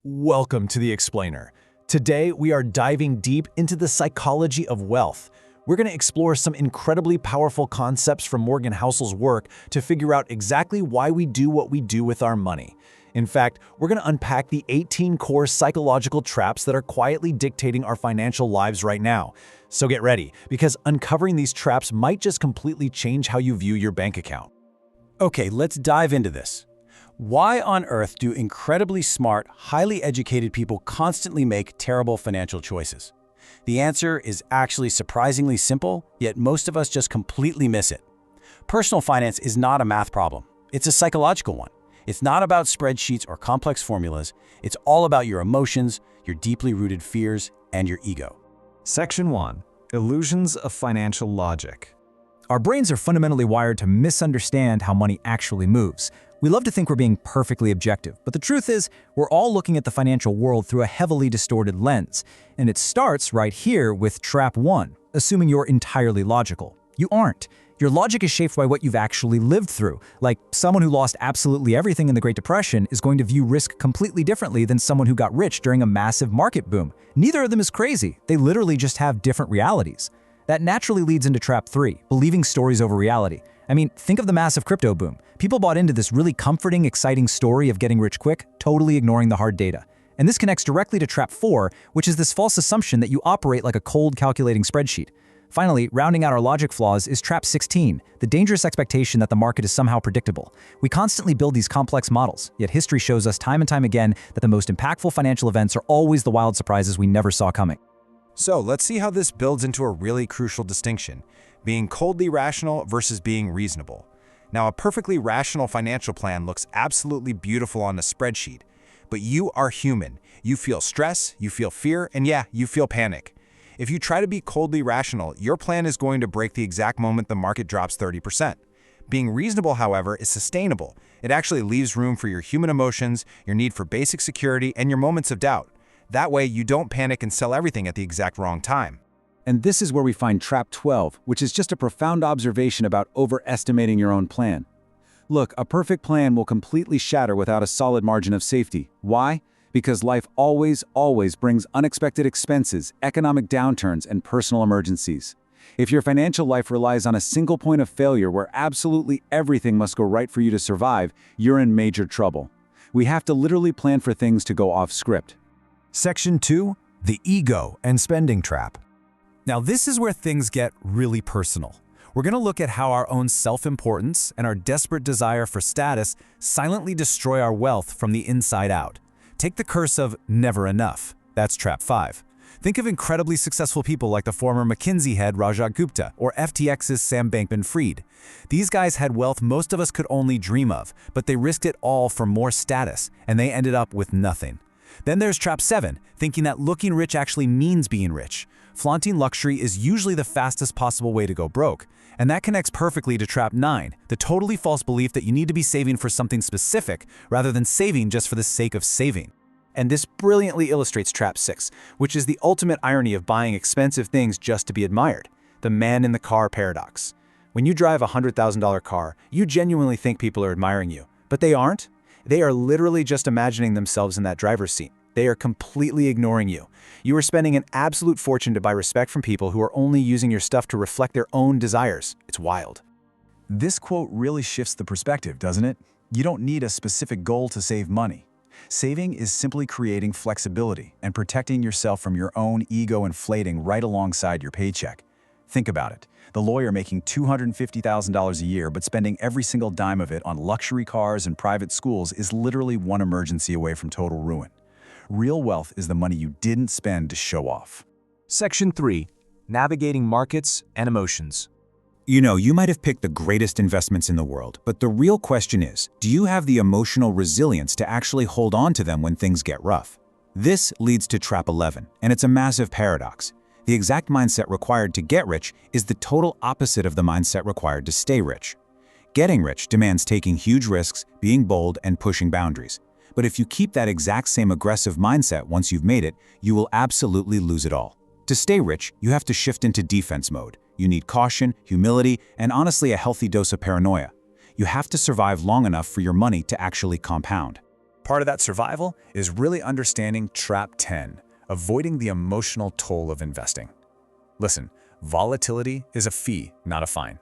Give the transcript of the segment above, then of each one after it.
Welcome to The Explainer. Today, we are diving deep into the psychology of wealth. We're going to explore some incredibly powerful concepts from Morgan Housel's work to figure out exactly why we do what we do with our money. In fact, we're going to unpack the 18 core psychological traps that are quietly dictating our financial lives right now. So get ready, because uncovering these traps might just completely change how you view your bank account. Okay, let's dive into this. Why on earth do incredibly smart, highly educated people constantly make terrible financial choices? The answer is actually surprisingly simple, yet most of us just completely miss it. Personal finance is not a math problem. It's a psychological one. It's not about spreadsheets or complex formulas. It's all about your emotions, your deeply rooted fears, and your ego. Section 1. Illusions of Financial Logic. Our brains are fundamentally wired to misunderstand how money actually moves. We love to think we're being perfectly objective, but the truth is, we're all looking at the financial world through a heavily distorted lens. And it starts right here with Trap 1, assuming you're entirely logical. You aren't. Your logic is shaped by what you've actually lived through. Like, someone who lost absolutely everything in the Great Depression is going to view risk completely differently than someone who got rich during a massive market boom. Neither of them is crazy. They literally just have different realities. That naturally leads into Trap 3, believing stories over reality. I mean, think of the massive crypto boom. People bought into this really comforting, exciting story of getting rich quick, totally ignoring the hard data. And this connects directly to Trap 4, which is this false assumption that you operate like a cold, calculating spreadsheet. Finally, rounding out our logic flaws is Trap 16, the dangerous expectation that the market is somehow predictable. We constantly build these complex models, yet history shows us time and time again that the most impactful financial events are always the wild surprises we never saw coming. So let's see how this builds into a really crucial distinction, being coldly rational versus being reasonable. Now, a perfectly rational financial plan looks absolutely beautiful on a spreadsheet, but you are human. You feel stress, you feel fear, and yeah, you feel panic. If you try to be coldly rational, your plan is going to break the exact moment the market drops 30%. Being reasonable, however, is sustainable. It actually leaves room for your human emotions, your need for basic security, and your moments of doubt. That way, you don't panic and sell everything at the exact wrong time. And this is where we find Trap 12, which is just a profound observation about overestimating your own plan. Look, a perfect plan will completely shatter without a solid margin of safety. Why? Because life always brings unexpected expenses, economic downturns, and personal emergencies. If your financial life relies on a single point of failure where absolutely everything must go right for you to survive, you're in major trouble. We have to literally plan for things to go off script. Section 2. The Ego and Spending Trap. Now, this is where things get really personal. We're going to look at how our own self-importance and our desperate desire for status silently destroy our wealth from the inside out. Take the curse of never enough. That's Trap 5. Think of incredibly successful people like the former McKinsey head Rajat Gupta or FTX's Sam Bankman-Fried. These guys had wealth most of us could only dream of, but they risked it all for more status, and they ended up with nothing. Then there's Trap 7, thinking that looking rich actually means being rich. Flaunting luxury is usually the fastest possible way to go broke. And that connects perfectly to Trap 9, the totally false belief that you need to be saving for something specific rather than saving just for the sake of saving. And this brilliantly illustrates Trap 6, which is the ultimate irony of buying expensive things just to be admired. The man in the car paradox. When you drive a $100,000 car, you genuinely think people are admiring you, but they aren't. They are literally just imagining themselves in that driver's seat. They are completely ignoring you. You are spending an absolute fortune to buy respect from people who are only using your stuff to reflect their own desires. It's wild. This quote really shifts the perspective, doesn't it? You don't need a specific goal to save money. Saving is simply creating flexibility and protecting yourself from your own ego inflating right alongside your paycheck. Think about it. The lawyer making $250,000 a year but spending every single dime of it on luxury cars and private schools is literally one emergency away from total ruin. Real wealth is the money you didn't spend to show off. Section 3. Navigating Markets and Emotions. You know, you might have picked the greatest investments in the world, but the real question is, do you have the emotional resilience to actually hold on to them when things get rough? This leads to Trap 11, and it's a massive paradox. The exact mindset required to get rich is the total opposite of the mindset required to stay rich. Getting rich demands taking huge risks, being bold, and pushing boundaries. But if you keep that exact same aggressive mindset once you've made it, you will absolutely lose it all. To stay rich, you have to shift into defense mode. You need caution, humility, and honestly a healthy dose of paranoia. You have to survive long enough for your money to actually compound. Part of that survival is really understanding Trap 10, avoiding the emotional toll of investing. Listen, volatility is a fee, not a fine.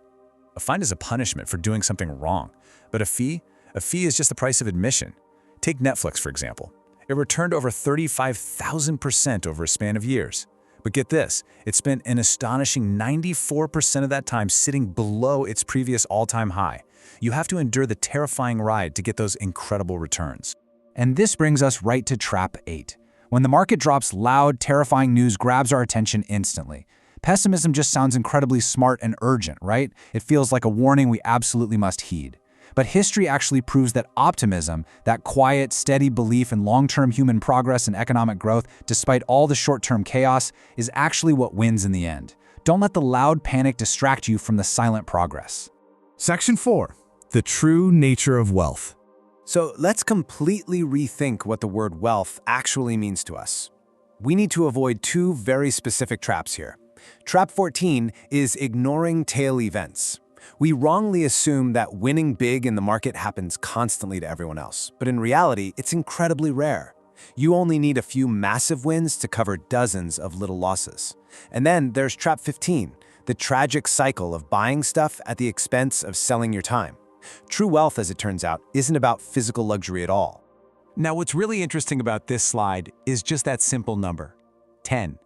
A fine is a punishment for doing something wrong, but a fee is just the price of admission. Take Netflix, for example. It returned over 35,000% over a span of years. But get this, it spent an astonishing 94% of that time sitting below its previous all-time high. You have to endure the terrifying ride to get those incredible returns. And this brings us right to Trap 8. When the market drops, loud, terrifying news grabs our attention instantly. Pessimism just sounds incredibly smart and urgent, right? It feels like a warning we absolutely must heed. But history actually proves that optimism, that quiet, steady belief in long-term human progress and economic growth, despite all the short-term chaos, is actually what wins in the end. Don't let the loud panic distract you from the silent progress. Section 4. The true nature of wealth. So let's completely rethink what the word wealth actually means to us. We need to avoid two very specific traps here. Trap 14 is ignoring tail events. We wrongly assume that winning big in the market happens constantly to everyone else, but in reality, it's incredibly rare. You only need a few massive wins to cover dozens of little losses. And then there's Trap 15, the tragic cycle of buying stuff at the expense of selling your time. True wealth, as it turns out, isn't about physical luxury at all. Now, what's really interesting about this slide is just that simple number, 10.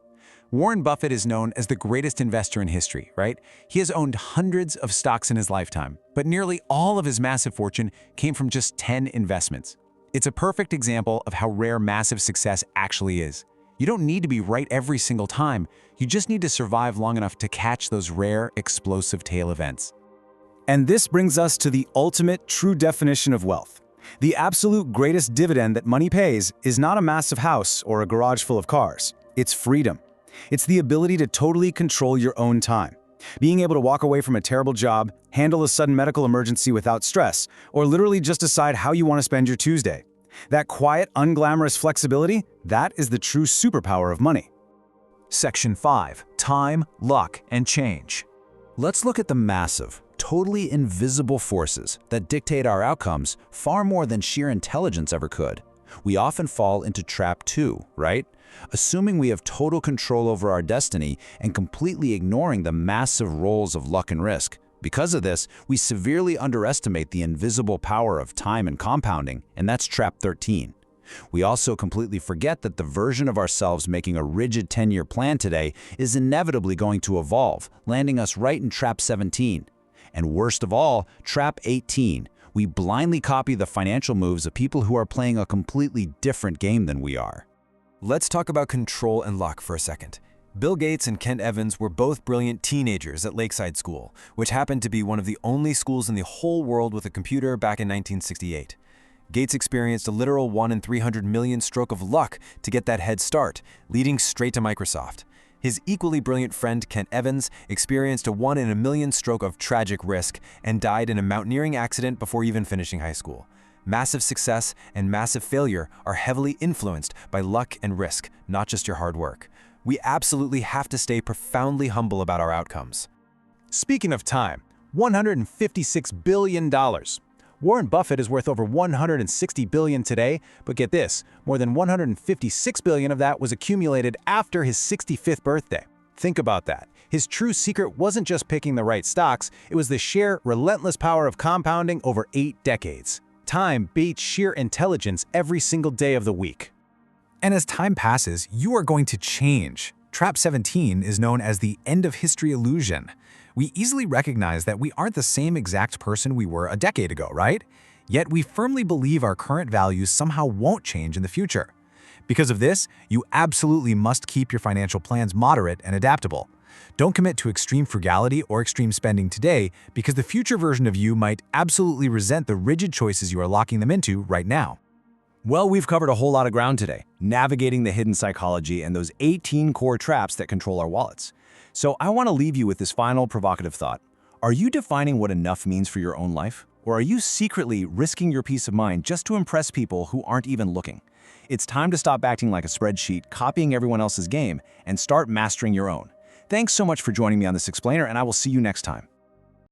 Warren Buffett is known as the greatest investor in history, right? He has owned hundreds of stocks in his lifetime, but nearly all of his massive fortune came from just 10 investments. It's a perfect example of how rare massive success actually is. You don't need to be right every single time. You just need to survive long enough to catch those rare, explosive tail events. And this brings us to the ultimate true definition of wealth. The absolute greatest dividend that money pays is not a massive house or a garage full of cars. It's freedom. It's the ability to totally control your own time. Being able to walk away from a terrible job, handle a sudden medical emergency without stress, or literally just decide how you want to spend your Tuesday. That quiet, unglamorous flexibility, that is the true superpower of money. Section 5. Time, luck, and change. Let's look at the massive, totally invisible forces that dictate our outcomes far more than sheer intelligence ever could. We often fall into Trap 2, right? Assuming we have total control over our destiny and completely ignoring the massive roles of luck and risk. Because of this, we severely underestimate the invisible power of time and compounding, and that's Trap 13. We also completely forget that the version of ourselves making a rigid 10-year plan today is inevitably going to evolve, landing us right in Trap 17. And worst of all, Trap 18. We blindly copy the financial moves of people who are playing a completely different game than we are. Let's talk about control and luck for a second. Bill Gates and Kent Evans were both brilliant teenagers at Lakeside School, which happened to be one of the only schools in the whole world with a computer back in 1968. Gates experienced a literal 1 in 300 million stroke of luck to get that head start, leading straight to Microsoft. His equally brilliant friend Kent Evans experienced a 1 in a million stroke of tragic risk and died in a mountaineering accident before even finishing high school. Massive success and massive failure are heavily influenced by luck and risk, not just your hard work. We absolutely have to stay profoundly humble about our outcomes. Speaking of time, $156 billion. Warren Buffett is worth over $160 billion today, but get this, more than $156 billion of that was accumulated after his 65th birthday. Think about that. His true secret wasn't just picking the right stocks, it was the sheer, relentless power of compounding over 8 decades. Time beats sheer intelligence every single day of the week. And as time passes, you are going to change. Trap 17 is known as the end of history illusion. We easily recognize that we aren't the same exact person we were a decade ago, right? Yet we firmly believe our current values somehow won't change in the future. Because of this, you absolutely must keep your financial plans moderate and adaptable. Don't commit to extreme frugality or extreme spending today because the future version of you might absolutely resent the rigid choices you are locking them into right now. Well, we've covered a whole lot of ground today, navigating the hidden psychology and those 18 core traps that control our wallets. So I want to leave you with this final provocative thought. Are you defining what enough means for your own life? Or are you secretly risking your peace of mind just to impress people who aren't even looking? It's time to stop acting like a spreadsheet, copying everyone else's game, and start mastering your own. Thanks so much for joining me on this explainer, and I will see you next time.